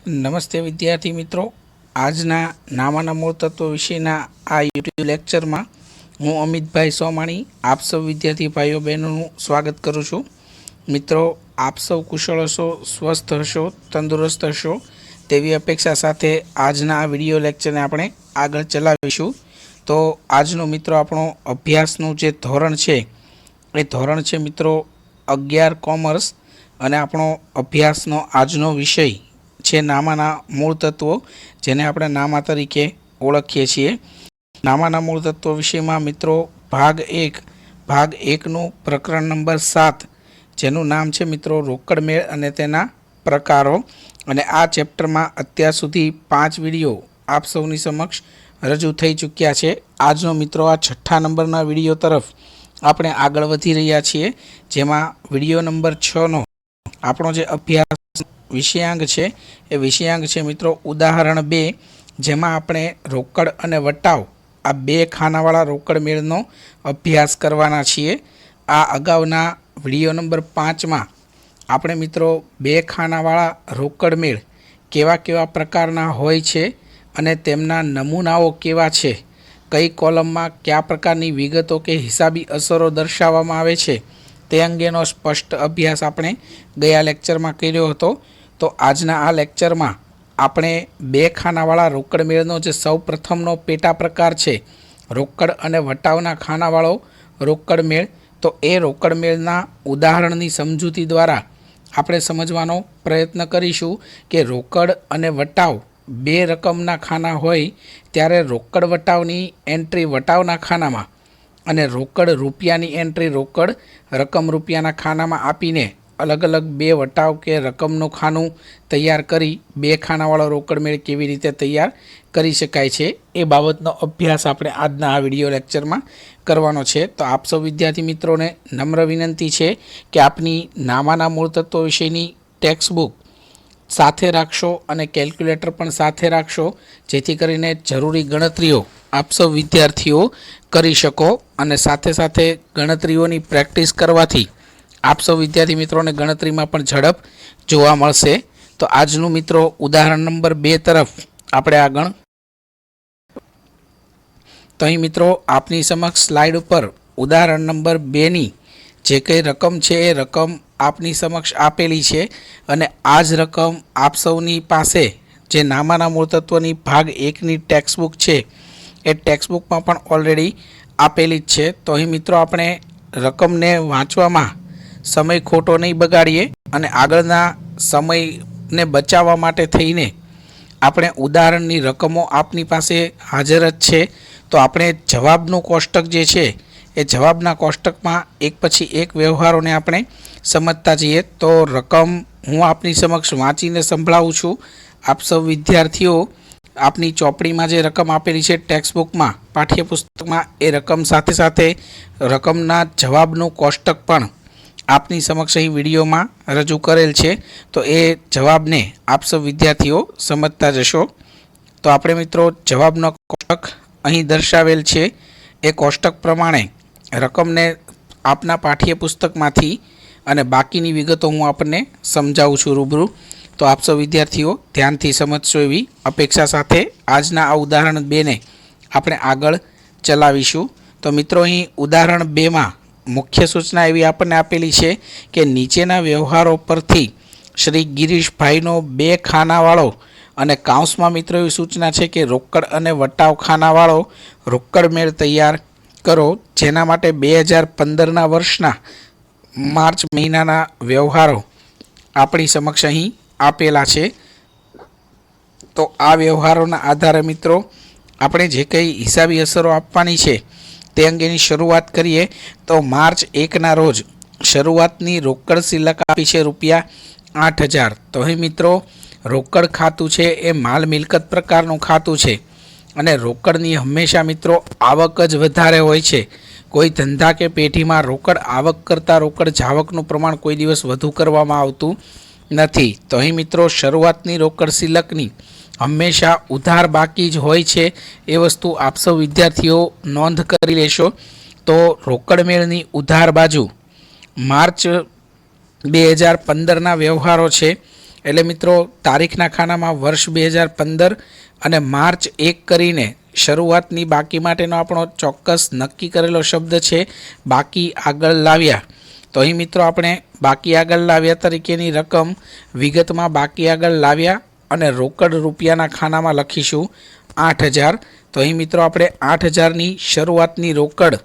નમસ્તે વિદ્યાર્થી મિત્રો, આજના નામાના મૂળ તત્વો વિશેના આ યુટ્યુબ લેક્ચરમાં હું અમિતભાઈ સોમાણી આપ સૌ વિદ્યાર્થી ભાઈઓ બહેનોનું સ્વાગત કરું છું। મિત્રો, આપ સૌ કુશળ હશો, સ્વસ્થ હશો, તંદુરસ્ત હશો તેવી અપેક્ષા સાથે આજના આ વિડીયો લેક્ચરને આપણે આગળ ચલાવીશું। તો આજનો મિત્રો આપણો અભ્યાસનું જે ધોરણ છે એ ધોરણ છે મિત્રો 11 કોમર્સ અને આપણો અભ્યાસનો આજનો વિષય છે નામાના મૂળ તત્વો, જેને આપણે નામા તરીકે ઓળખીએ છીએ। નામાના મૂળ તત્વો વિષયમાં મિત્રો ભાગ 1નું પ્રકરણ નંબર 7 જેનું નામ છે મિત્રો રોકડ મેળ અને તેના પ્રકારો। અને આ ચેપ્ટરમાં અત્યાર સુધી 5 વિડીયો આપ સૌની સમક્ષ રજૂ થઈ ચૂક્યા છે। આજનો મિત્રો આ 6થા નંબરના વિડીયો તરફ આપણે આગળ વધી રહ્યા છીએ, જેમાં વિડીયો નંબર 6નો આપણો જે અભ્યાસ વિષયાંગ છે એ વિષયાંગ છે મિત્રો ઉદાહરણ 2, જેમાં આપણે રોકડ અને વટાવ આ 2 ખાનાવાળા રોકડ મેળનો અભ્યાસ કરવાના છીએ। આ અગાઉના વિડીયો નંબર 5માં આપણે મિત્રો 2 ખાનાવાળા રોકડ મેળ કેવા કેવા પ્રકારના હોય છે અને તેમના નમૂનાઓ કેવા છે, કઈ કોલમમાં કયા પ્રકારની વિગતો કે હિસાબી અસરો દર્શાવવામાં આવે છે તે અંગેનો સ્પષ્ટ અભ્યાસ આપણે ગયા લેક્ચરમાં કર્યો હતો। તો આજના આ લેક્ચરમાં આપણે 2 ખાનાવાળા રોકડ મેળનો જે સૌ પ્રથમનો પેટા પ્રકાર છે રોકડ અને વટાવના ખાનાવાળો રોકડ મેળ, તો એ રોકડ મેળના ઉદાહરણની સમજૂતી દ્વારા આપણે સમજવાનો પ્રયત્ન કરીશું કે રોકડ અને વટાવ 2 રકમના ખાના હોય ત્યારે રોકડ વટાવની એન્ટ્રી વટાવના ખાનામાં અને રોકડ રૂપિયાની એન્ટ્રી રોકડ રકમ રૂપિયાના ખાનામાં આપીને અલગ અલગ 2 વટાવ કે રકમનું ખાનું તૈયાર કરી 2 ખાનાવાળો રોકડ મેળ કેવી રીતે તૈયાર કરી શકાય છે એ બાબતનો અભ્યાસ આપણે આજના આ વિડીયો લેક્ચરમાં કરવાનો છે। તો આપ સૌ વિદ્યાર્થી મિત્રોને નમ્ર વિનંતી છે કે આપની નામાના મૂળ તત્વો વિષયની ટેક્સ્ટ બુક સાથે રાખશો અને કેલ્ક્યુલેટર પણ સાથે રાખશો, જેથી કરીને જરૂરી ગણતરીઓ આપ સૌ વિદ્યાર્થીઓ કરી શકો અને સાથે સાથે ગણતરીઓની પ્રેક્ટિસ કરવાથી આપ સૌ વિદ્યાર્થી મિત્રોને ગણતરીમાં પણ ઝડપ જોવા મળશે। તો આજનું મિત્રો ઉદાહરણ નંબર 2 તરફ આપણે આગળ, તો અહીં મિત્રો આપની સમક્ષ સ્લાઇડ ઉપર ઉદાહરણ નંબર 2ની જે કંઈ રકમ છે એ રકમ આપની સમક્ષ આપેલી છે અને આ જ રકમ આપ સૌની પાસે જે નામાના મૂળ તત્વની ભાગ 1ની ટેક્સ્ટ બુક છે એ ટેક્સ્ટ બુકમાં પણ ઓલરેડી આપેલી જ છે। તો અહીં મિત્રો આપણે રકમને વાંચવામાં સમય ખોટો નહીં બગાડીએ અને આગળના સમયને બચાવવા માટે થઈને આપણે ઉદાહરણની રકમો આપની પાસે હાજર જ છે, તો આપણે જવાબનું કોષ્ટક જે છે એ જવાબના કોષ્ટકમાં એક પછી એક વ્યવહારોને આપણે સમજતા જઈએ। તો રકમ હું આપની સમક્ષ વાંચીને સંભળાવું છું। આપ સૌ વિદ્યાર્થીઓ આપની ચોપડીમાં જે રકમ આપેલી છે ટેક્સ્ટબુકમાં પાઠ્યપુસ્તકમાં એ રકમ સાથે સાથે રકમના જવાબનું કોષ્ટક પણ આપની સમક્ષ અહીં વિડીયોમાં રજૂ કરેલ છે, તો એ જવાબને આપ સૌ વિદ્યાર્થીઓ સમજતા જશો। તો આપણે મિત્રો જવાબનો કોષ્ટક અહીં દર્શાવેલ છે, એ કોષ્ટક પ્રમાણે રકમને આપના પાઠ્યપુસ્તકમાંથી અને બાકીની વિગતો હું આપણને સમજાવું છું રૂબરૂ। તો આપ સૌ વિદ્યાર્થીઓ ધ્યાનથી સમજશો એવી અપેક્ષા સાથે આજના આ ઉદાહરણ 2ને આપણે આગળ ચલાવીશું। તો મિત્રો અહીં ઉદાહરણ 2માં મુખ્ય સૂચના એવી આપણને આપેલી છે કે નીચેના વ્યવહારો પરથી શ્રી ગિરીશભાઈનો 2 ખાનાવાળો અને કાઉન્સમાં મિત્રો એવી સૂચના છે કે રોકડ અને વટાવ ખાનાવાળો રોકડ મેળ તૈયાર કરો, જેના માટે 2015ના વર્ષના માર્ચ મહિનાના વ્યવહારો આપણી સમક્ષ અહીં આપેલા છે। તો આ વ્યવહારોના આધારે મિત્રો આપણે જે કંઈ હિસાબી અસરો આપવાની છે તે અંગેની શરૂઆત કરીએ। તો માર્ચ 1ના રોજ શરૂઆતની રોકડ શિલ્લક આપી છે ₹8000। તો અહીં મિત્રો રોકડ ખાતું છે એ માલ મિલકત પ્રકારનું ખાતું છે અને રોકડની હંમેશા મિત્રો આવક જ વધારે હોય છે। કોઈ ધંધા કે પેઢીમાં રોકડ આવક કરતાં રોકડ જાવકનું પ્રમાણ કોઈ દિવસ વધુ કરવામાં આવતું નથી। તો અહીં મિત્રો શરૂઆતની રોકડ શિલ્લકની હંમેશા ઉધાર બાકી જ હોય છે, એ વસ્તુ આપ સૌ વિદ્યાર્થીઓ નોંધ કરી લેશો। તો રોકડ મેળની ઉધાર બાજુ માર્ચ 2015ના વ્યવહારો છે એટલે મિત્રો તારીખના ખાનામાં વર્ષ 2015 અને માર્ચ 1 કરીને શરૂઆતની બાકી માટેનો આપણો ચોક્કસ નક્કી કરેલો શબ્દ છે બાકી આગળ લાવ્યા. તો અહીં મિત્રો આપણે બાકી આગળ લાવ્યા તરીકેની રકમ વિગતમાં બાકી આગળ લાવ્યા અને રોકડ રૂપિયાના ખાનામાં લખીશું 8,000. તો અહીં મિત્રો આપણે 8,000ની શરૂઆતની રોકડ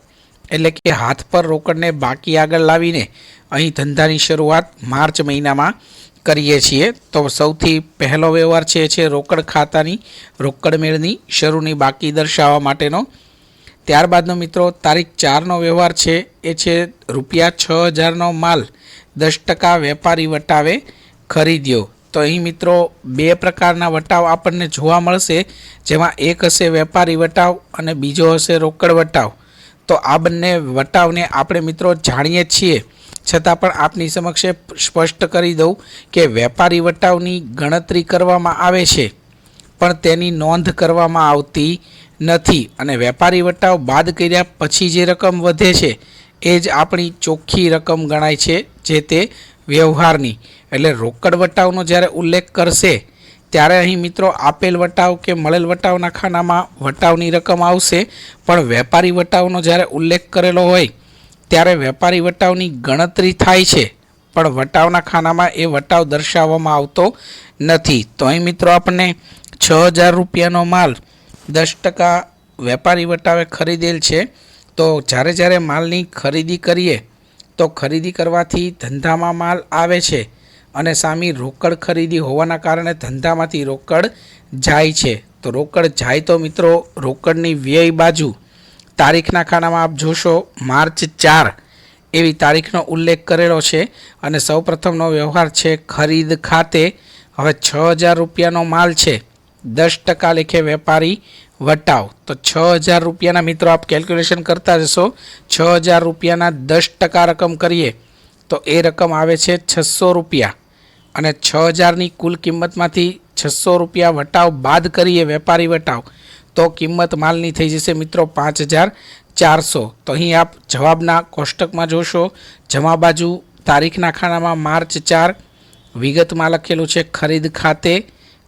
એટલે કે હાથ પર રોકડને બાકી આગળ લાવીને અહીં ધંધાની શરૂઆત માર્ચ મહિનામાં કરીએ છીએ. તો સૌથી પહેલો વ્યવહાર છે રોકડ ખાતાની રોકડ મેળની શરૂની બાકી દર્શાવવા માટેનો. ત્યારબાદનો મિત્રો તારીખ 4નો વ્યવહાર છે એ છે રૂપિયા 6,000નો માલ 10% વેપારી વટાવે ખરીદ્યો. તો અહીં મિત્રો બે પ્રકારના વટાવ આપણને જોવા મળશે, જેમાં એક હશે વેપારી વટાવ અને બીજો હશે રોકડ વટાવ. તો આ બંને વટાવને આપણે મિત્રો જાણીએ છીએ, છતાં પણ આપની સમક્ષ સ્પષ્ટ કરી દઉં કે વેપારી વટાવની ગણતરી કરવામાં આવે છે પણ તેની નોંધ કરવામાં આવતી નથી, અને વેપારી વટાવ બાદ કર્યા પછી જે રકમ વધે છે એ જ આપણી ચોખ્ખી રકમ ગણાય છે જે તે વ્યવહારની. એટલે રોકડ વટાવનો જ્યારે ઉલ્લેખ કરશે ત્યારે અહીં મિત્રો આપેલ વટાવ કે મળેલ વટાવના ખાનામાં વટાવની રકમ આવશે, પણ વેપારી વટાવનો જ્યારે ઉલ્લેખ કરેલો હોય ત્યારે વેપારી વટાવની ગણતરી થાય છે પણ વટાવના ખાનામાં એ વટાવ દર્શાવવામાં આવતો નથી. તો અહીં મિત્રો આપણને 6,000 રૂપિયાનો માલ 10% વેપારી વટાવે ખરીદેલ છે. તો જ્યારે માલની ખરીદી કરીએ તો ખરીદી કરવાથી ધંધામાં માલ આવે છે અને સામી રોકડ ખરીદી હોવાના કારણે ધંધામાંથી રોકડ જાય છે. તો રોકડ જાય તો મિત્રો રોકડની વ્યય બાજુ તારીખના ખાનામાં આપ જોશો માર્ચ 4 એવી તારીખનો ઉલ્લેખ કરેલો છે અને સૌપ્રથમનો વ્યવહાર છે ખરીદ ખાતે. હવે 6,000 રૂપિયાનો માલ છે, 10% લેખે વેપારી વટાવ. તો 6,000 રૂપિયાના મિત્રો આપ કેલ્ક્યુલેશન કરતા જશો. 6,000 રૂપિયાના 10% રકમ કરીએ તો એ રકમ આવે છે 600 રૂપિયા, અને 6,000ની કુલ કિંમતમાંથી 600 રૂપિયા વટાવ બાદ કરીએ વેપારી વટાવ તો કિંમત માલની થઈ જશે મિત્રો 5,400. તો અહીં આપ જવાબના કોષ્ટકમાં જોશો, જમા બાજુ તારીખના ખાનામાં માર્ચ 4 વિગતમાં લખેલું છે ખરીદ ખાતે,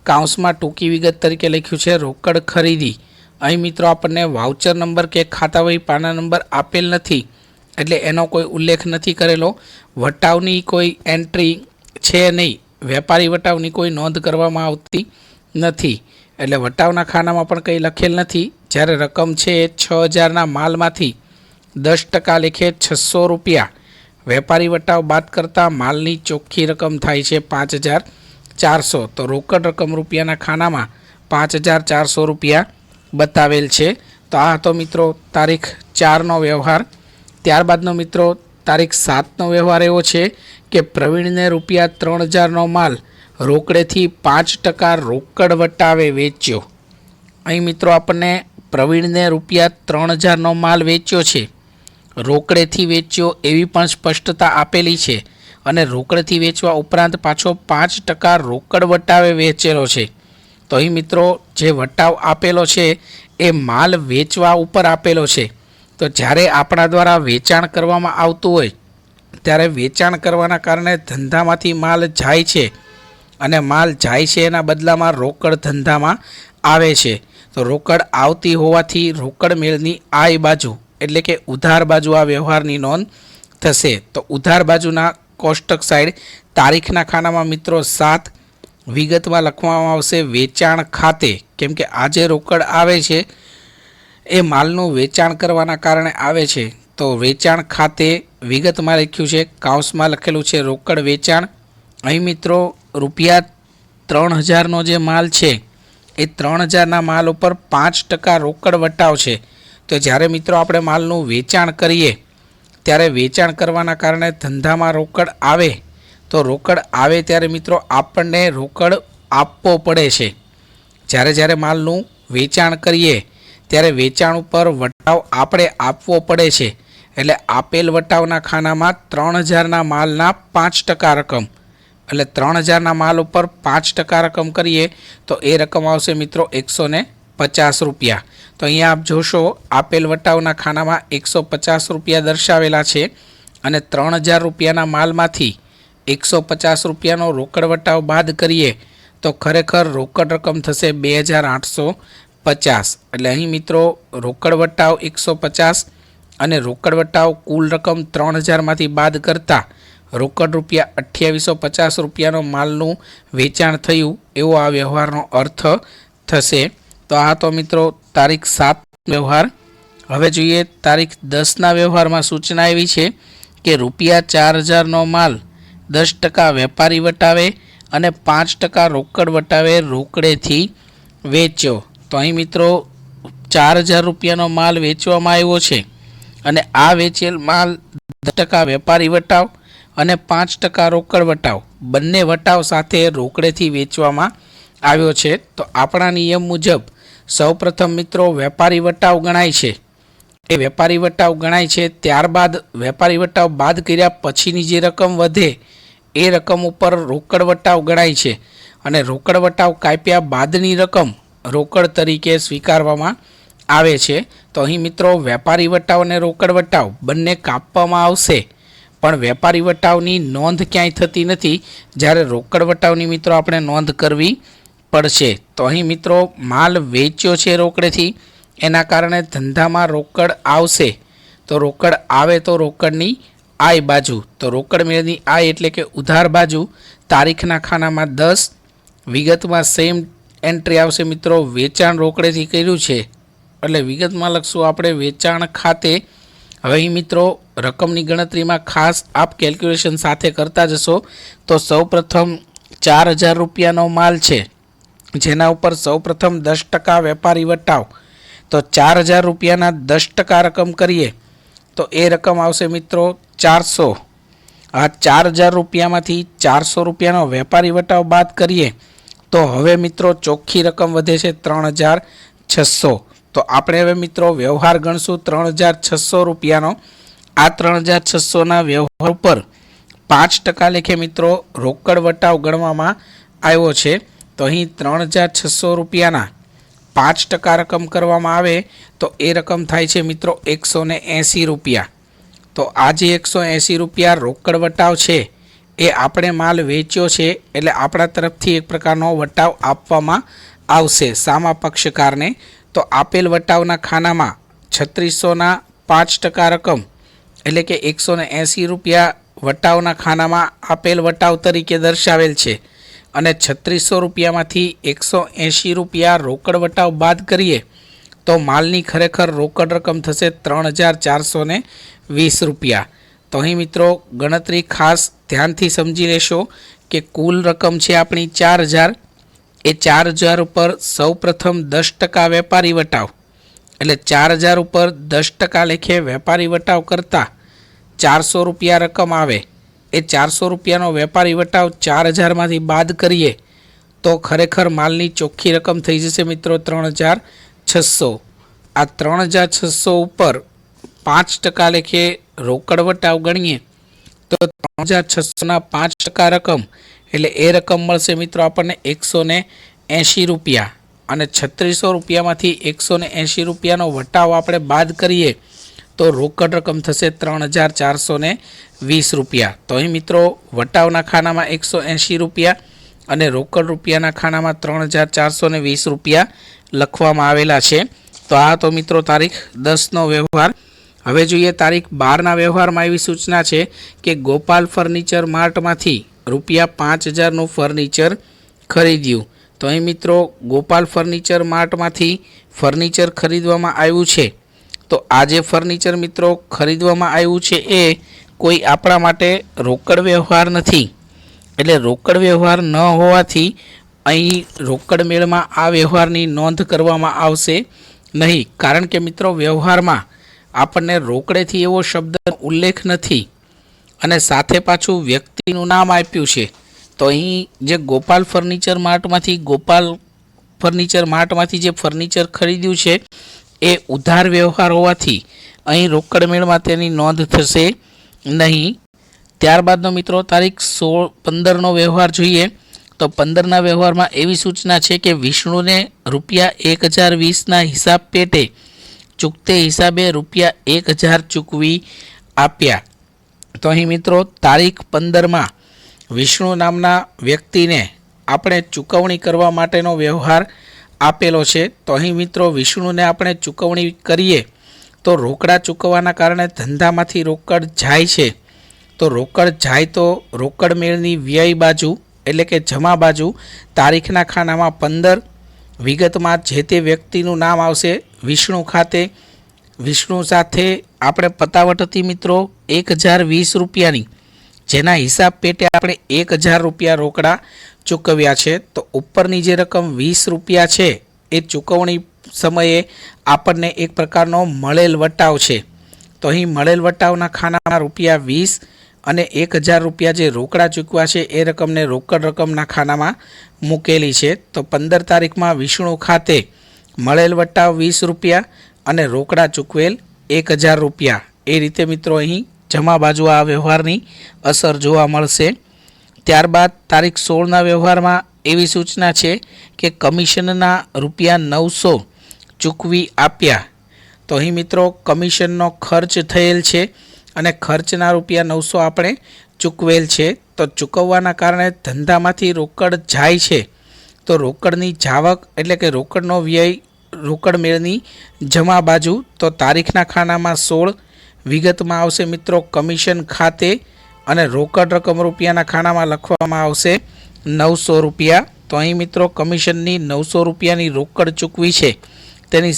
કાઉન્સમાં ટૂંકી વિગત તરીકે લખ્યું છે રોકડ ખરીદી. અહીં મિત્રો આપણને વાઉચર નંબર કે ખાતાવહી પાના નંબર આપેલ નથી એટલે એનો કોઈ ઉલ્લેખ નથી કરેલો. વટાવની કોઈ એન્ટ્રી છે નહીં, વેપારી વટાવની કોઈ નોંધ કરવામાં આવતી નથી એટલે વટાવના ખાનામાં પણ કંઈ લખેલ નથી. જ્યારે રકમ છે 6,000ના માલમાંથી 10% લેખે 600 રૂપિયા વેપારી વટાવ બાદ કરતાં માલની ચોખ્ખી રકમ થાય છે 5,400. તો રોકડ રકમ રૂપિયાના ખાનામાં 5,400 રૂપિયા બતાવેલ છે. તો આ હતો મિત્રો તારીખ 4નો વ્યવહાર. ત્યારબાદનો મિત્રો તારીખ 7નો વ્યવહાર એવો છે કે પ્રવીણને રૂપિયા 3,000નો માલ રોકડેથી 5% રોકડ વટાવે વેચ્યો. અહીં મિત્રો આપણને પ્રવીણને રૂપિયા 3,000નો માલ વેચ્યો છે, રોકડેથી વેચ્યો એવી પણ સ્પષ્ટતા આપેલી છે, અને રોકડેથી વેચવા ઉપરાંત પાછો 5% રોકડ વટાવે વેચેલો છે. તો અહીં મિત્રો જે વટાવ આપેલો છે એ માલ વેચવા ઉપર આપેલો છે. તો જ્યારે આપણા દ્વારા વેચાણ કરવામાં આવતું હોય ત્યારે વેચાણ કરવાના કારણે ધંધામાંથી માલ જાય છે અને માલ જાય છે એના બદલામાં રોકડ ધંધામાં આવે છે. તો રોકડ આવતી હોવાથી રોકડ મેળની આય બાજુ એટલે કે ઉધાર બાજુ આ વ્યવહારની નોંધ થશે. તો ઉધાર બાજુના કોષ્ટક સાઈડ તારીખના ખાનામાં મિત્રો 7 વિગતમાં લખવામાં આવશે વેચાણ ખાતે, કેમ કે આજે રોકડ આવે છે એ માલનું વેચાણ કરવાના કારણે આવે છે. તો વેચાણ ખાતે વિગતમાં લખ્યું છે, કાઉન્સમાં લખેલું છે રોકડ વેચાણ. અહીં મિત્રો રૂપિયા 3,000નો જે માલ છે એ 3,000ના માલ ઉપર 5% રોકડ વટાવ છે. તો જ્યારે મિત્રો આપણે માલનું વેચાણ કરીએ ત્યારે વેચાણ કરવાના કારણે ધંધામાં રોકડ આવે, તો રોકડ આવે ત્યારે મિત્રો આપણને રોકડ આપવો પડે છે. જ્યારે માલનું વેચાણ કરીએ ત્યારે વેચાણ ઉપર વટાવ આપણે આપવો પડે છે. એટલે આપેલ વટાવના ખાનામાં 3,000ના માલના 5% રકમ, એટલે 3,000ના માલ ઉપર 5% રકમ કરીએ તો એ રકમ આવશે મિત્રો 150 રૂપિયા. તો અહીંયા આપ જોશો આપેલ વટાવના ખાનામાં 150 રૂપિયા દર્શાવેલા છે, અને 3,000 રૂપિયાના માલમાંથી 150 રૂપિયાનો રોકડ વટાવ બાદ કરીએ તો ખરેખર રોકડ રકમ થશે 2850. એટલે અહીં મિત્રો રોકડ વટાવ 150 અને રોકડ વટાવ કુલ રકમ 3000માંથી બાદ કરતાં રોકડ રૂપિયા 2850 રૂપિયાનો માલનું વેચાણ થયું એવો આ વ્યવહારનો અર્થ થશે. તો આ તો મિત્રો તારીખ 7 વ્યવહાર. હવે જોઈએ તારીખ 10ના વ્યવહારમાં સૂચના એવી છે કે રૂપિયા 4000નો માલ 10% વેપારી વટાવે અને 5% રોકડ વટાવે રોકડેથી વેચ્યો. તો અહીં મિત્રો 4000 રૂપિયાનો માલ વેચવામાં આવ્યો છે અને આ વેચેલ માલ 10% વેપારી વટાવ અને 5% રોકડ વટાવ બંને વટાવ સાથે રોકડેથી વેચવામાં આવ્યો છે. તો આપણા નિયમ મુજબ સૌપ્રથમ મિત્રો વેપારી વટાવ ગણાય છે. એ વેપારી વટાવ ગણાય છે, ત્યારબાદ વેપારી વટાવ બાદ કર્યા પછીની જે રકમ વધે એ રકમ ઉપર રોકડ વટાવ ગણાય છે અને રોકડ વટાવ કાપ્યા બાદની રકમ રોકડ તરીકે સ્વીકારવામાં આવે છે. તો અહીં મિત્રો વેપારી વટાવ અને રોકડ વટાવ બંને કાપવામાં આવશે, પણ વેપારી વટાવની નોંધ ક્યાંય થતી નથી, જ્યારે રોકડ વટાવની મિત્રો આપણે નોંધ કરવી પડશે. તો અહીં મિત્રો માલ વેચ્યો છે રોકડેથી, એના કારણે ધંધામાં રોકડ આવશે. તો રોકડ આવે તો રોકડની આય બાજુ, તો રોકડ મેળની આય એટલે કે ઉધાર બાજુ તારીખના ખાનામાં 10, વિગતમાં સેમ એન્ટ્રી આવશે મિત્રો, વેચાણ રોકડેથી કર્યું છે એટલે વિગતમાં લખશું આપણે વેચાણ ખાતે. હવે અહીં મિત્રો રકમની ગણતરીમાં ખાસ આપ કેલ્ક્યુલેશન સાથે કરતા જશો. તો સૌપ્રથમ 4000 રૂપિયાનો માલ છે, જેના ઉપર સૌપ્રથમ 10% વેપારી વટાવ. તો 4000 રૂપિયાના 10% રકમ કરીએ તો એ રકમ આવશે મિત્રો 400. આ 4000 રૂપિયામાંથી 400 રૂપિયાનો વેપારી વટાવ બાદ કરીએ તો હવે મિત્રો ચોખ્ખી રકમ વધે છે 3600. તો આપણે હવે મિત્રો વ્યવહાર ગણશું 3600 રૂપિયાનો. આ 3600ના વ્યવહાર ઉપર 5% લેખે મિત્રો રોકડ વટાવ ગણવામાં આવ્યો છે. તો અહીં 3600 રૂપિયાના 5% રકમ કરવામાં આવે તો એ રકમ થાય છે મિત્રો 180 રૂપિયા. તો આ જે 180 રૂપિયા રોકડ વટાવ છે એ આપણે માલ વેચ્યો છે એટલે આપણા તરફથી એક પ્રકારનો વટાવ આપવામાં આવશે સામા પક્ષકારને. તો આપેલ વટાવના ખાનામાં 3600ના 5% રકમ એટલે કે 180 રૂપિયા વટાવના ખાનામાં આપેલ વટાવ તરીકે દર્શાવેલ છે અને 3600 રૂપિયામાંથી 180 રૂપિયા રોકડ વટાવ બાદ કરીએ તો માલની ખરેખર રોકડ રકમ થશે 3420 રૂપિયા. તો અહીં મિત્રો ગણતરી ખાસ ધ્યાનથી સમજી લેશો કે કુલ રકમ છે આપણી 4000. એ 4000 ઉપર સૌપ્રથમ 10% વેપારી વટાવ એટલે 4000 ઉપર 10% લેખે વેપારી વટાવ કરતાં 400 રૂપિયા રકમ આવે. એ 400 રૂપિયાનો વેપારી વટાવ 4000માંથી બાદ કરીએ તો ખરેખર માલની ચોખ્ખી રકમ થઈ જશે મિત્રો 3600. આ 3600 ઉપર 5% લેખે રોકડ વટાવ ગણીએ તો 3600ના 5% રકમ એટલે એ રકમ મળશે મિત્રો આપણને 180 રૂપિયા અને 3600 રૂપિયામાંથી 180 રૂપિયાનો વટાવ આપણે બાદ કરીએ તો રોકડ રકમ થશે 3420 રૂપિયા. તો અહીં મિત્રો વટાવના ખાનામાં 180 રૂપિયા અને રોકડ રૂપિયાના ખાનામાં 3420 રૂપિયા લખવામાં આવેલા છે. તો આ તો મિત્રો તારીખ 10નો વ્યવહાર. હવે જોઈએ તારીખ 12ના વ્યવહારમાં એવી સૂચના છે કે ગોપાલ ફર્નિચર માર્ટમાંથી રૂપિયા 5000નું ફર્નિચર ખરીદ્યું. તો અહીં મિત્રો ગોપાલ ફર્નિચર માર્ટમાંથી ફર્નિચર ખરીદવામાં આવ્યું છે. તો આ જે ફર્નિચર મિત્રો ખરીદવામાં આવ્યું છે એ કોઈ આપણા માટે રોકડ વ્યવહાર નથી, એટલે રોકડ વ્યવહાર ન હોવાથી અહીં રોકડ મેળમાં આ વ્યવહારની નોંધ કરવામાં આવશે નહીં, કારણ કે મિત્રો વ્યવહારમાં આપણને રોકડેથી એવો શબ્દનો ઉલ્લેખ નથી અને સાથે પાછું વ્યક્તિનું નામ આપ્યું છે. તો અહીં જે ગોપાલ ફર્નિચર માર્ટમાંથી જે ફર્નિચર ખરીદ્યું છે એ ઉધાર વ્યવહાર હોવાથી અહીં રોકડ મેળમાં તેની નોંધ થશે નહીં. ત્યારબાદનો મિત્રો તારીખ 15નો વ્યવહાર જોઈએ. તો 15ના વ્યવહારમાં એવી સૂચના છે કે વિષ્ણુને રૂપિયા 1020ના હિસાબ પેટે ચૂકતે હિસાબે રૂપિયા 1000 ચૂકવી આપ્યા. તો અહીં મિત્રો તારીખ 15માં વિષ્ણુ નામના વ્યક્તિને આપણે ચૂકવણી કરવા માટેનો વ્યવહાર આપેલો છે। તો અહીં મિત્રો વિષ્ણુને આપણે ચૂકવણી કરીએ તો રોકડા ચૂકવવાના કારણે ધંધામાંથી રોકડ જાય છે। તો રોકડ જાય તો રોકડ મેળની વ્યય બાજુ એટલે કે જમા બાજુ તારીખના ખાનામાં 15 વિગતમાં જે તે વ્યક્તિનું નામ આવશે વિષ્ણુ ખાતે। વિષ્ણુ સાથે આપણે પતાવટ હતી મિત્રો 1020 રૂપિયાની, જેના હિસાબ પેટે આપણે 1000 રૂપિયા રોકડા ચૂકવ્યા છે। તો ઉપરની જે રકમ 20 રૂપિયા છે એ ચૂકવણી સમયે આપણને એક પ્રકારનો મળેલ વટાવ છે। તો અહીં મળેલ વટાવના ખાનામાં રૂપિયા 20 અને 1000 રૂપિયા જે રોકડા ચૂકવ્યા છે એ રકમને રોકડ રકમના ખાનામાં મૂકેલી છે। તો 15 તારીખમાં વિષ્ણુ ખાતે મળેલ વટાવ 20 રૂપિયા અને રોકડા ચૂકવેલ 1000 રૂપિયા। એ રીતે મિત્રો અહીં જમા બાજુ આ વ્યવહારની અસર જોવા મળશે। ત્યારબાદ તારીખ 16ના વ્યવહારમાં એવી સૂચના છે કે કમિશનના રૂપિયા 900 ચૂકવી આપ્યા। તો અહીં મિત્રો કમિશનનો ખર્ચ થયેલ છે અને ખર્ચના રૂપિયા 900 આપણે ચૂકવેલ છે। તો ચૂકવવાના કારણે ધંધામાંથી રોકડ જાય છે તો રોકડની જાવક એટલે કે રોકડનો વ્યય રોકડ મેળની જમા બાજુ તો તારીખના ખાનામાં 16 વિગતમાં આવશે મિત્રો કમિશન ખાતે અને રોકડ રકમ રૂપિયાના ખાનામાં લખવામાં આવશે 900 રૂપિયા। તો અહીં મિત્રો કમિશનની 900 રૂપિયાની રોકડ ચૂકવી છે તેની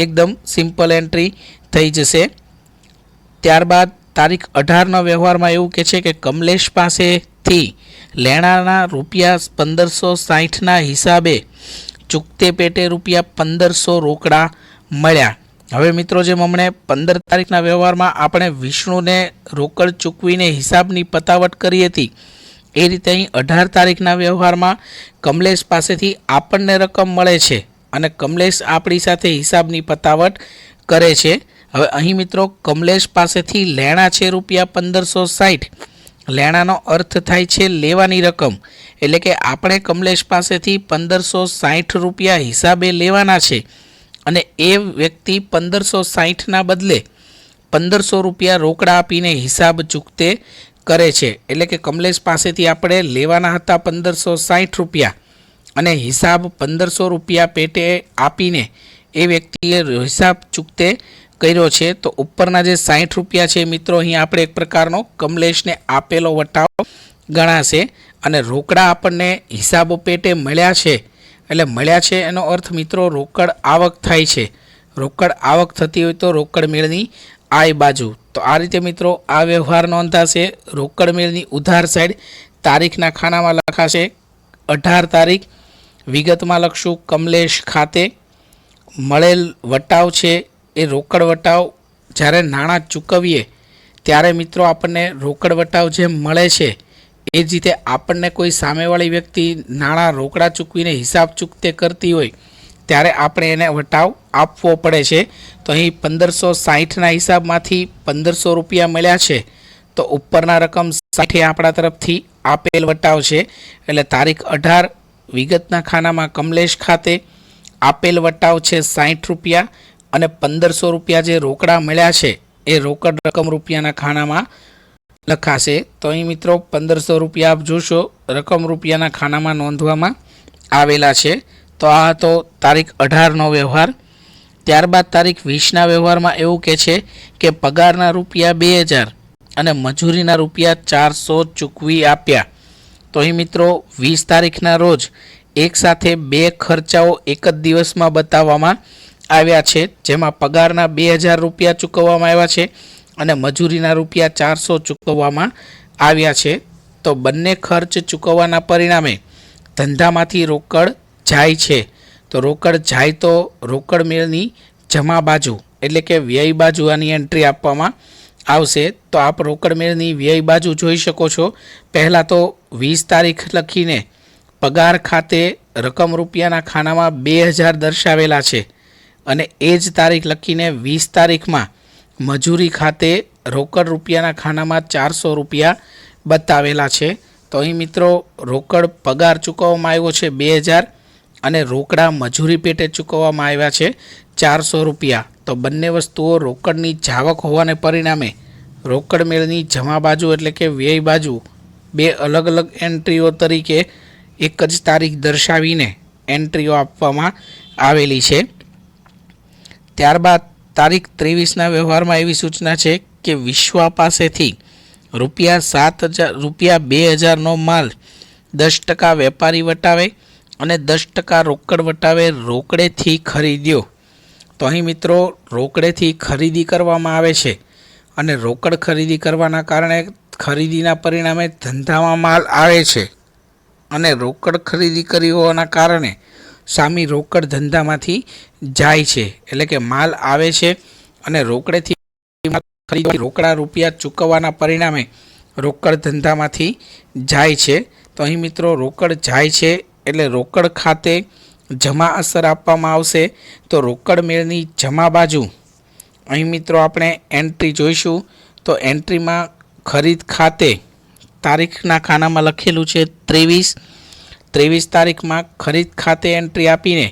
એકદમ સિમ્પલ એન્ટ્રી થઈ જશે। ત્યારબાદ તારીખ 18ના વ્યવહારમાં એવું કહે છે કે કમલેશ પાસેથી લેણાના રૂપિયા 1560ના હિસાબે ચૂકતે પેટે રૂપિયા 1500 રોકડા મળ્યા। હવે મિત્રો જેમ હમણે 15 તારીખના વ્યવહારમાં આપણે વિષ્ણુને રોકડ ચૂકવીને હિસાબની પતાવટ કરી હતી એ રીતે અહીં 18 તારીખના વ્યવહારમાં કમલેશ પાસેથી આપણને રકમ મળે છે અને કમલેશ આપણી સાથે હિસાબની પતાવટ કરે છે। હવે અહીં મિત્રો કમલેશ પાસેથી લેણા છે રૂપિયા 1560, લેણાનો અર્થ થાય છે લેવાની રકમ, એટલે કે આપણે કમલેશ પાસેથી 1560 રૂપિયા હિસાબે લેવાના છે અને એ વ્યક્તિ 1560ના બદલે 1500 રૂપિયા રોકડા આપીને હિસાબ ચૂકતે કરે છે। એટલે કે કમલેશ પાસેથી આપણે લેવાના હતા 1560 રૂપિયા અને હિસાબ 1500 રૂપિયા પેટે આપીને એ વ્યક્તિએ હિસાબ ચૂકતે કર્યો છે। તો ઉપરના જે 60 રૂપિયા છે મિત્રો અહીં આપણે એક પ્રકારનો કમલેશને આપેલો વટાવ ગણાશે અને રોકડા આપણને હિસાબો પેટે મળ્યા છે એટલે મળ્યા છે એનો અર્થ મિત્રો રોકડ આવક થાય છે। રોકડ આવક થતી હોય તો રોકડ મેળની આય બાજુ। તો આ રીતે મિત્રો આ વ્યવહાર નોંધાશે। રોકડ મેળની ઉધાર સાઈડ તારીખના ખાનામાં લખાશે 18 તારીખ, વિગતમાં લખશું કમલેશ ખાતે મળેલ વટાવ છે એ રોકડ વટાવ જ્યારે નાણાં ચૂકવીએ ત્યારે મિત્રો આપણને રોકડ વટાવ જે મળે છે એ જ રીતે આપણને કોઈ સામેવાળી વ્યક્તિ નાણાં રોકડા ચૂકવીને હિસાબ ચૂકતે કરતી હોય ત્યારે આપણે એને વટાવ આપવો પડે છે। તો અહીં 1560ના હિસાબમાંથી 1500 રૂપિયા મળ્યા છે તો ઉપરના રકમ 60 આપણા તરફથી આપેલ વટાવ છે એટલે તારીખ 18 વિગતના ખાનામાં કમલેશ ખાતે આપેલ વટાવ છે 60 રૂપિયા અને 1500 રૂપિયા જે રોકડા મળ્યા છે એ રોકડ રકમ રૂપિયાના ખાનામાં લખાશે। તો અહીં મિત્રો 1500 રૂપિયા આપ જોશો રકમ રૂપિયાના ખાનામાં નોંધવામાં આવેલા છે। તો આ હતો તારીખ 18નો વ્યવહાર। ત્યારબાદ તારીખ 20ના વ્યવહારમાં એવું કહે છે કે પગારના રૂપિયા 2000 અને મજૂરીના રૂપિયા 400 ચૂકવી આપ્યા। તો અહીં મિત્રો 20 તારીખના રોજ એક સાથે બે ખર્ચાઓ એક જ દિવસમાં બતાવવામાં આવ્યા છે, જેમાં પગારના 2000 રૂપિયા ચૂકવવામાં આવ્યા છે અને મજૂરીના રૂપિયા 400 ચૂકવવામાં આવ્યા છે। તો બંને ખર્ચ ચૂકવવાના પરિણામે ધંધામાંથી રોકડ જાય છે। તો રોકડ જાય તો રોકડ મેળની જમા બાજુ એટલે કે વ્યય બાજુ આની એન્ટ્રી આપવામાં આવશે। તો આપ રોકડ મેળની વ્યય બાજુ જોઈ શકો છો। પહેલાં તો 20 તારીખ લખીને પગાર ખાતે રકમ રૂપિયાના ખાનામાં 2000 દર્શાવેલા છે અને એ જ તારીખ લખીને 20 તારીખમાં મજૂરી ખાતે રોકડ રૂપિયાના ખાનામાં 400 રૂપિયા બતાવેલા છે। તો અહીં મિત્રો રોકડ પગાર ચૂકવવામાં આવ્યો છે 2000 અને રોકડા મજૂરી પેટે ચૂકવવામાં આવ્યા છે 400 રૂપિયા। તો બંને વસ્તુઓ રોકડની જાવક હોવાને પરિણામે રોકડ મેળની જમા બાજુ એટલે કે વ્યય બાજુ બે અલગ અલગ એન્ટ્રીઓ તરીકે એક જ તારીખ દર્શાવીને એન્ટ્રીઓ આપવામાં આવેલી છે। ત્યારબાદ તારીખ 23ના વ્યવહારમાં એવી સૂચના છે કે વિશ્વા પાસેથી રૂપિયા 2000નો માલ 10% વેપારી વટાવે અને 10% રોકડ વટાવે રોકડેથી ખરીદ્યો। તો અહીં મિત્રો રોકડેથી ખરીદી કરવામાં આવે છે અને રોકડ ખરીદી કરવાના કારણે ખરીદીના પરિણામે ધંધામાં માલ આવે છે અને રોકડ ખરીદી કરી હોવાના કારણે સામી રોકડ ધંધામાંથી જાય છે, એટલે કે માલ આવે છે અને રોકડેથી રોકડા રૂપિયા ચૂકવવાના પરિણામે રોકડ ધંધામાંથી જાય છે। તો અહીં મિત્રો રોકડ જાય છે એટલે રોકડ ખાતે જમા અસર આપવામાં આવશે। તો રોકડ મેળની જમા બાજુ અહીં મિત્રો આપણે એન્ટ્રી જોઈશું। તો એન્ટ્રીમાં ખરીદ ખાતે તારીખના ખાનામાં લખેલું છે 23 તારીખમાં ખરીદ ખાતે એન્ટ્રી આપીને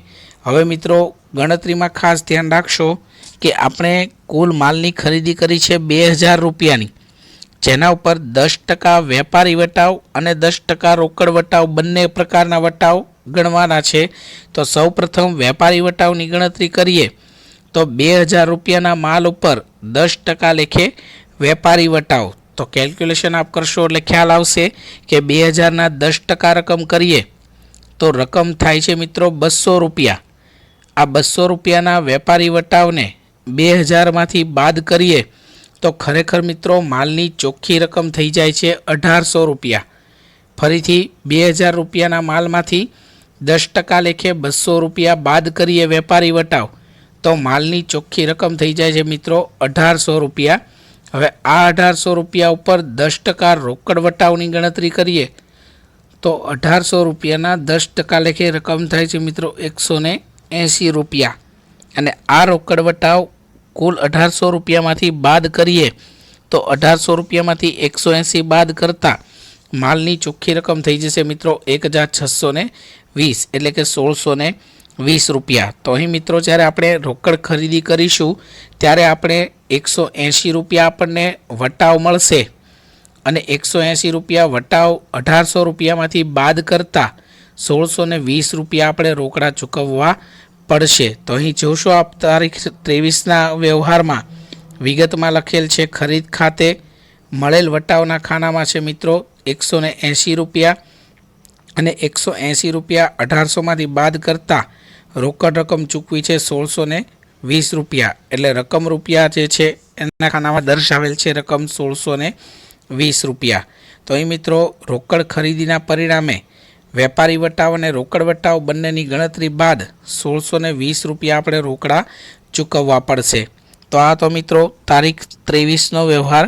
હવે મિત્રો ગણતરીમાં ખાસ ધ્યાન રાખશો કે આપણે કુલ માલની ખરીદી કરી છે 2000 રૂપિયાની, જેના ઉપર 10% વેપારી વટાવ અને 10% રોકડ વટાવ બંને પ્રકારના વટાવ ગણવાના છે। તો સૌપ્રથમ વેપારી વટાવની ગણતરી કરીએ તો 2000 રૂપિયાના માલ ઉપર 10% લેખે વેપારી વટાવ। તો કેલ્ક્યુલેશન આપ કરશો એટલે ખ્યાલ આવશે કે 2000ના 10% રકમ કરીએ તો રકમ થાય છે મિત્રો 200 રૂપિયા। આ 200 રૂપિયાના વેપારી વટાવને 2000માંથી બાદ કરીએ તો ખરેખર મિત્રો માલની ચોખ્ખી રકમ થઈ જાય છે 1800 રૂપિયા। ફરીથી 2000 રૂપિયાના માલમાંથી 10% લેખે 200 રૂપિયા બાદ કરીએ વેપારી વટાવ તો માલની ચોખ્ખી રકમ થઈ જાય છે મિત્રો 1800 રૂપિયા। હવે આ 1800 રૂપિયા ઉપર 10% રોકડ વટાવની ગણતરી કરીએ તો 1800 રૂપિયાના 10% લેખે રકમ થાય છે મિત્રો 180 રૂપિયા। અને આ રોકડ વટાવ કુલ 1800 રૂપિયામાંથી બાદ કરીએ તો 1800 રૂપિયામાંથી 180 બાદ કરતાં માલની ચોખ્ખી રકમ થઈ જશે મિત્રો 1620 એટલે કે 1620 રૂપિયા। તો અહીં મિત્રો જ્યારે આપણે રોકડ ખરીદી કરીશું ત્યારે આપણે 180 રૂપિયા આપણને વટાવ મળશે અને 180 રૂપિયા વટાવ 1800 રૂપિયામાંથી બાદ કરતાં 1620 રૂપિયા આપણે રોકડા ચૂકવવા પડશે। તો અહીં જોશો આપ તારીખ 23ના વ્યવહારમાં વિગતમાં લખેલ છે ખરીદ ખાતે મળેલ વટાવના ખાનામાં છે મિત્રો 180 રૂપિયા અને 180 રૂપિયા 1800માંથી બાદ કરતાં રોકડ રકમ ચૂકવી છે 1620 રૂપિયા। એટલે રકમ રૂપિયા જે છે એના ખાનામાં દર્શાવેલ છે રકમ 1620 રૂપિયા। તો અહીં મિત્રો રોકડ ખરીદીના પરિણામે વેપારી વટાવ અને રોકડ વટાવ બંનેની ગણતરી બાદ 1620 રૂપિયા આપણે રોકડા ચૂકવવા પડશે। તો આ તો મિત્રો તારીખ 23નો વ્યવહાર।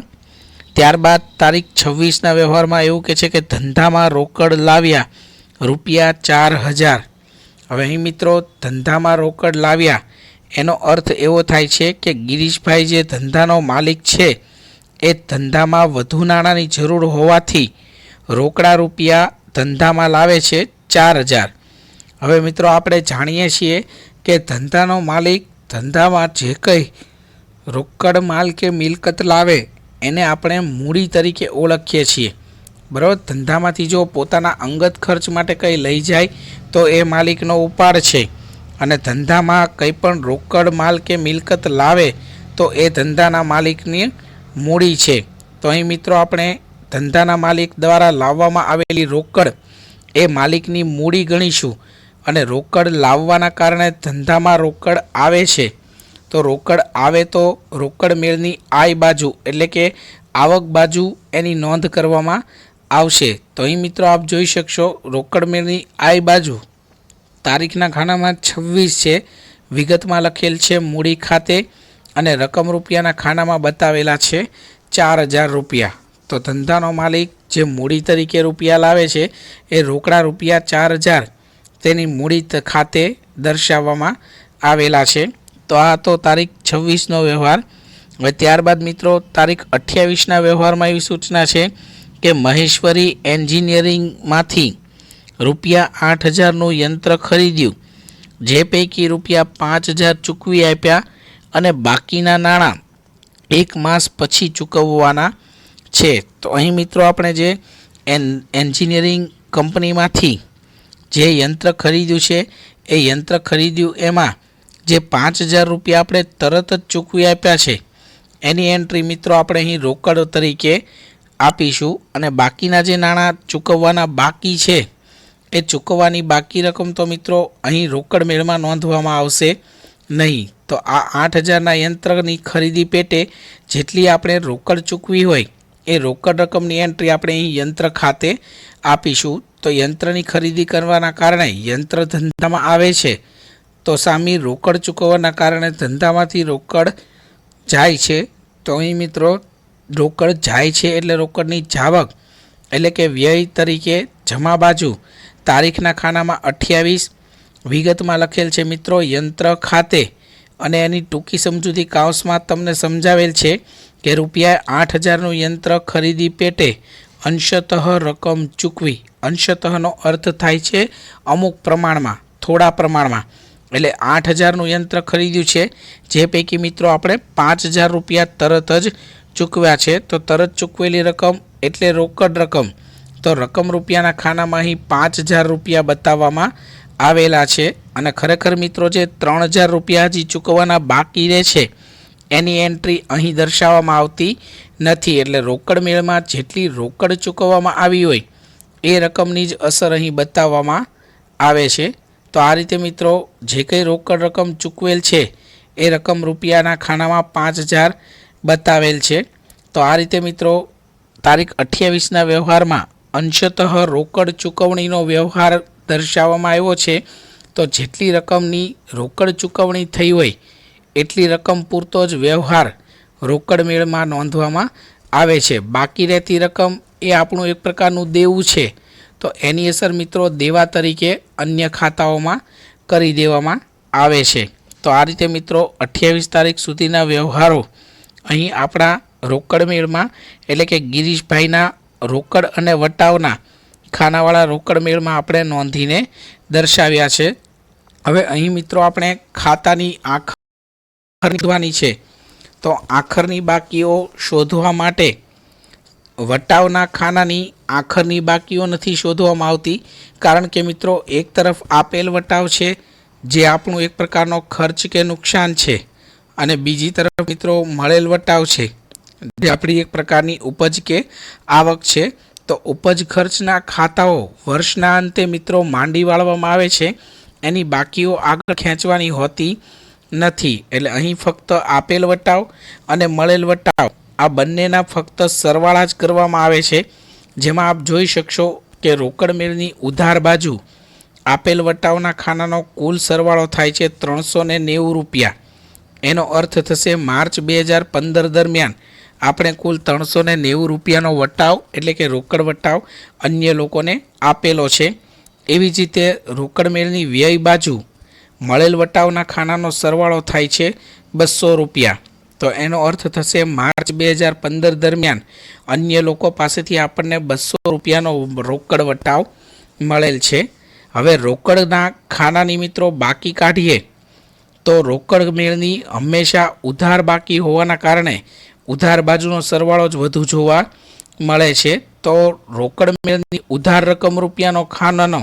ત્યારબાદ તારીખ 26ના વ્યવહારમાં એવું કહે છે કે ધંધામાં રોકડ લાવ્યા રૂપિયા 4000। હવે અહીં મિત્રો ધંધામાં રોકડ લાવ્યા એનો અર્થ એવો થાય છે કે ગિરીશભાઈ જે ધંધાનો માલિક છે એ ધંધામાં વધુ નાણાંની જરૂર હોવાથી રોકડા રૂપિયા ધંધામાં લાવે છે 4000। હવે મિત્રો આપણે જાણીએ છીએ કે ધંધાનો માલિક ધંધામાં જે કંઈ રોકડ માલ કે મિલકત લાવે એને આપણે મૂડી તરીકે ઓળખીએ છીએ, બરાબર। ધંધામાંથી જો પોતાના અંગત ખર્ચ માટે કંઈ લઈ જાય તો એ માલિકનો ઉપાડ છે અને ધંધામાં કંઈ પણ રોકડ માલ કે મિલકત લાવે તો એ ધંધાના માલિકની મૂડી છે। તો અહીં મિત્રો આપણે ધંધાના માલિક દ્વારા લાવવામાં આવેલી રોકડ એ માલિકની મૂડી ગણીશું અને રોકડ લાવવાના કારણે ધંધામાં રોકડ આવે છે તો રોકડ આવે તો રોકડ મેળની આય બાજુ એટલે કે આવક બાજુ એની નોંધ કરવામાં આવશે। તો અહીં મિત્રો આપ જોઈ શકશો રોકડ મેળની આય બાજુ તારીખના ખાનામાં 26 છે, વિગતમાં લખેલ છે મૂડી ખાતે અને રકમ રૂપિયાના ખાનામાં બતાવેલા છે 4000 રૂપિયા। તો ધંધાનો માલિક જે મૂડી તરીકે રૂપિયા લાવે છે એ રોકડા રૂપિયા 4000 તેની મૂડી ખાતે દર્શાવવામાં આવેલા છે। તો આ તો તારીખ 26નો વ્યવહાર। હવે ત્યારબાદ મિત્રો તારીખ 28ના વ્યવહારમાં એવી સૂચના છે કે મહેશ્વરી એન્જિનિયરિંગમાંથી રૂપિયા 8000નું યંત્ર ખરીદ્યું, જે પૈકી રૂપિયા 5000 ચૂકવી આપ્યા અને બાકીના નાણાં 1 માસ પછી ચૂકવવાના છે। તો અહીં મિત્રો આપણે જે એન્જિનિયરિંગ કંપનીમાંથી જે યંત્ર ખરીદ્યું છે એ યંત્ર ખરીદ્યું એમાં જે 5,000 રૂપિયા આપણે તરત જ ચૂકવી આપ્યા છે એની એન્ટ્રી મિત્રો આપણે અહીં રોકડ તરીકે આપીશું અને બાકીના જે નાણાં ચૂકવવાના બાકી છે એ ચૂકવવાની બાકી રકમ તો મિત્રો અહીં રોકડ મેળમાં નોંધવામાં આવશે નહીં. તો આ 8,000ના યંત્રની ખરીદી પેટે જેટલી આપણે રોકડ ચૂકવી હોય એ રોકડ રકમની એન્ટ્રી આપણે અહીં યંત્ર ખાતે આપીશું. તો યંત્રની ખરીદી કરવાના કારણે યંત્ર ધંધામાં આવે છે તો સામે રોકડ ચૂકવવાના કારણે ધંધામાંથી રોકડ જાય છે. તો અહીં મિત્રો રોકડ જાય છે એટલે રોકડની જાવક એટલે કે વ્યય તરીકે જમા બાજુ તારીખના ખાનામાં 28 વિગતમાં લખેલ છે મિત્રો યંત્ર ખાતે અને એની ટૂંકી સમજૂતી કાઉન્સમાં તમને સમજાવેલ છે કે રૂપિયા 8,000નું યંત્ર ખરીદી પેટે અંશતઃ રકમ ચૂકવી. અંશતઃનો અર્થ થાય છે અમુક પ્રમાણમાં, થોડા પ્રમાણમાં. એટલે 8,000નું યંત્ર ખરીદ્યું છે જે પૈકી મિત્રો આપણે 5,000 રૂપિયા તરત જ ચૂકવ્યા છે. તો તરત ચૂકવેલી રકમ એટલે રોકડ રકમ. તો રકમ રૂપિયાના ખાનામાં અહીં 5,000 રૂપિયા બતાવવામાં આવેલા છે અને ખરેખર મિત્રો જે 3,000 રૂપિયા હજી ચૂકવવાના બાકી રહે છે એની એન્ટ્રી અહીં દર્શાવવામાં આવતી નથી. એટલે રોકડ મેળમાં જેટલી રોકડ ચૂકવવામાં આવી હોય એ રકમની જ અસર અહીં બતાવવામાં આવે છે. તો આ રીતે મિત્રો જે કંઈ રોકડ રકમ ચૂકવેલ છે એ રકમ રૂપિયાના ખાનામાં 5,000 બતાવેલ છે. તો આ રીતે મિત્રો તારીખ 28ના વ્યવહારમાં અંશતઃ રોકડ ચૂકવણીનો વ્યવહાર દર્શાવવામાં આવ્યો છે. તો જેટલી રકમની રોકડ ચૂકવણી થઈ હોય એટલી રકમ પૂરતો જ વ્યવહાર રોકડ મેળમાં નોંધવામાં આવે છે. બાકી રહેતી રકમ એ આપણું એક પ્રકારનું દેવું છે તો એની અસર મિત્રો દેવા તરીકે અન્ય ખાતાઓમાં કરી દેવામાં આવે છે. તો આ રીતે મિત્રો 28 તારીખ સુધીના વ્યવહારો અહીં આપણા રોકડ મેળમાં એટલે કે ગિરીશભાઈના રોકડ અને વટાવના ખાનાવાળા રોકડ મેળમાં આપણે નોંધીને દર્શાવ્યા છે. હવે અહીં મિત્રો આપણે ખાતાની આખર શોધવાની છે. તો આખરની બાકીઓ શોધવા માટે વટાવના ખાનાની આખરની બાકીઓ નથી શોધવામાં આવતી કારણ કે મિત્રો એક તરફ આપેલ વટાવ છે જે આપણું એક પ્રકારનો ખર્ચ કે નુકસાન છે અને બીજી તરફ મિત્રો મળેલ વટાવ છે જે આપણી એક પ્રકારની ઉપજ કે આવક છે. તો ઉપજ ખર્ચના ખાતાઓ વર્ષના અંતે મિત્રો માંડી વાળવામાં આવે છે, એની બાકીઓ આગળ ખેંચવાની હોતી નથી. એટલે અહીં ફક્ત આપેલ વટાવ અને મળેલ વટાવ આ બંનેના ફક્ત સરવાળા જ કરવામાં આવે છે. જેમાં આપ જોઈ શકશો કે રોકડ મેળની ઉધાર બાજુ આપેલ વટાવના ખાનાનો કુલ સરવાળો થાય છે 390 રૂપિયા. એનો અર્થ થશે માર્ચ 2015 દરમિયાન આપણે કુલ 390 રૂપિયાનો વટાવ એટલે કે રોકડ વટાવ અન્ય લોકોને આપેલો છે. એવી જ રીતે રોકડ મેળની વ્યય બાજુ મળેલ વટાવના ખાનાનો સરવાળો થાય છે 200 રૂપિયા. તો એનો અર્થ થશે માર્ચ 2015 દરમિયાન અન્ય લોકો પાસેથી આપણને 200 રૂપિયાનો રોકડ વટાવ મળેલ છે. હવે રોકડના ખાનાની મિત્રો બાકી કાઢીએ તો રોકડ મેળની હંમેશા ઉધાર બાકી હોવાના કારણે ઉધાર બાજુનો સરવાળો જ વધુ જોવા મળે છે. તો રોકડ મેળની ઉધાર રકમ રૂપિયાનો ખાનાનો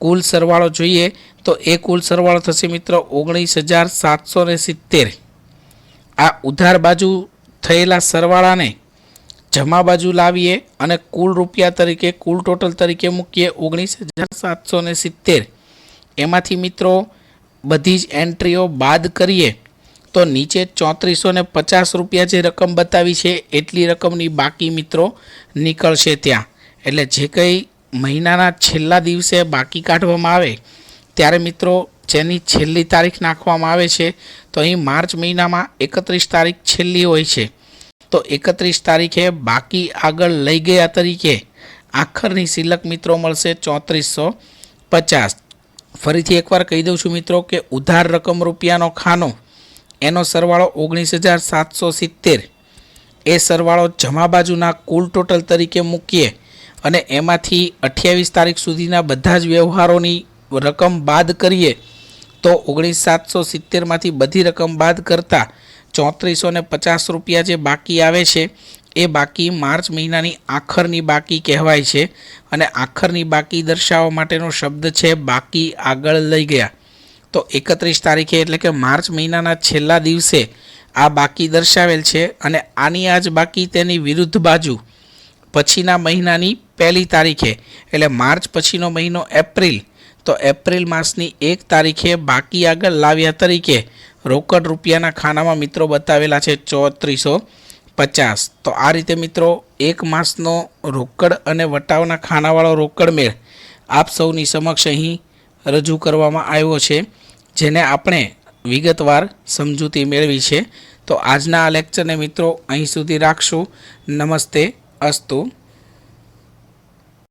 કુલ સરવાળો જોઈએ તો એ કુલ સરવાળો થશે મિત્રો 19,770. આ ઉધાર બાજુ થયેલા સરવાળાને જમા બાજુ લાવીએ અને કુલ રૂપિયા તરીકે કુલ ટોટલ તરીકે મૂકીએ 19,770. એમાંથી મિત્રો બધી જ એન્ટ્રીઓ બાદ કરીએ તો નીચે 3,450 રૂપિયા જે રકમ બતાવી છે એટલી રકમની બાકી મિત્રો નીકળશે ત્યાં. એટલે જે કંઈ મહિનાના છેલ્લા દિવસે બાકી કાઢવામાં આવે ત્યારે મિત્રો જેની છેલ્લી તારીખ નાખવામાં આવે છે તો અહીં માર્ચ મહિનામાં 31 તારીખ છેલ્લી હોય છે. તો 31 તારીખે બાકી આગળ લઈ ગયા તરીકે આખરની સિલક મિત્રો મળશે 3,450. ફરીથી એકવાર કહી દઉં છું મિત્રો કે ઉધાર રકમ રૂપિયાનો ખાનો એનો સરવાળો 19,770. એ સરવાળો જમા બાજુના કુલ ટોટલ તરીકે મૂકીએ અને એમાંથી 28 તારીખ સુધીના બધા જ વ્યવહારોની રકમ બાદ કરીએ તો 19,770માંથી બધી રકમ બાદ કરતાં 3,450 રૂપિયા જે બાકી આવે છે એ બાકી માર્ચ મહિનાની આખરની બાકી કહેવાય છે અને આખરની બાકી દર્શાવવા માટેનો શબ્દ છે બાકી આગળ લઈ ગયા. તો 31 તારીખે એટલે કે માર્ચ મહિનાના છેલ્લા દિવસે આ બાકી દર્શાવેલ છે અને આની આજ બાકી તેની વિરુદ્ધ બાજુ પછીના મહિનાની 1 તારીખે એટલે માર્ચ પછીનો મહિનો એપ્રિલ, તો એપ્રિલ માસની 1 તારીખે બાકી આગળ લાવ્યા તરીકે રોકડ રૂપિયાના ખાનામાં મિત્રો બતાવેલા છે 3450. તો આ રીતે મિત્રો એક માસનો રોકડ અને વટાવના ખાનાવાળો રોકડ મેળ આપ સૌની સમક્ષ અહીં રજૂ કરવામાં આવ્યો છે, જેને આપણે વિગતવાર સમજૂતી મેળવી છે. તો આજના આ લેક્ચરને મિત્રો અહીં સુધી રાખશું. નમસ્તે અસ્તુ.